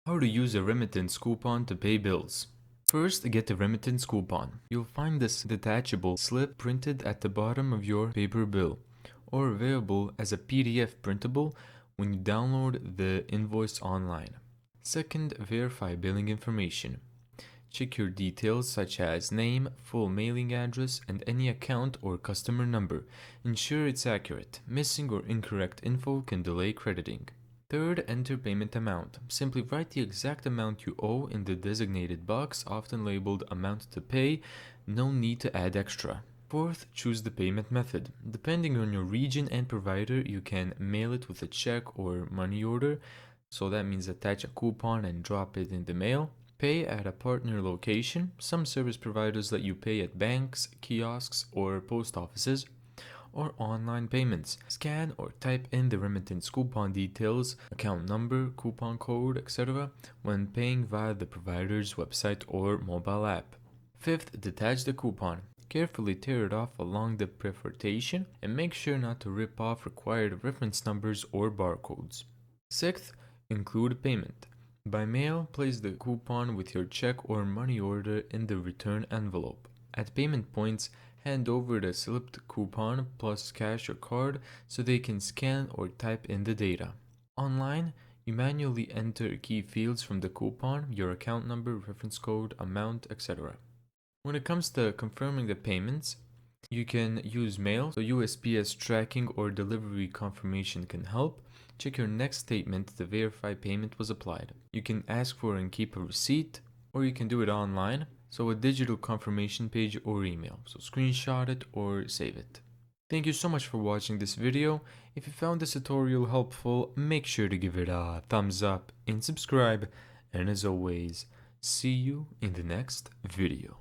How to use a remittance coupon to pay bills. First, get a remittance coupon. You'll find this detachable slip printed at the bottom of your paper bill, or available as a PDF printable when you download the invoice online. Second, verify billing information. Check your details such as name, full mailing address, and any account or customer number. Ensure it's accurate. Missing or incorrect info can delay crediting. Third, enter payment amount. Simply write the exact amount you owe in the designated box, often labeled amount to pay. No need to add extra. Fourth, choose the payment method. Depending on your region and provider, you can mail it with a check or money order. So that means attach a coupon and drop it in the mail. Pay at a partner location. Some service providers let you pay at banks, kiosks, or post offices, or online payments. Scan or type in the remittance coupon details, account number, coupon code, etc. when paying via the provider's website or mobile app. Fifth, detach the coupon. Carefully tear it off along the perforation and make sure not to rip off required reference numbers or barcodes. Sixth, include payment. By mail, place the coupon with your check or money order in the return envelope. At payment points, hand over the slipped coupon plus cash or card so they can scan or type in the data. Online, you manually enter key fields from the coupon, your account number, reference code, amount, etc. When it comes to confirming the payments, you can use mail, so USPS tracking or delivery confirmation can help. Check your next statement to verify payment was applied. You can ask for and keep a receipt, or you can do it online, so a digital confirmation page or email. So screenshot it or save it. Thank you so much for watching this video. If you found this tutorial helpful, make sure to give it a thumbs up and subscribe. And as always, see you in the next video.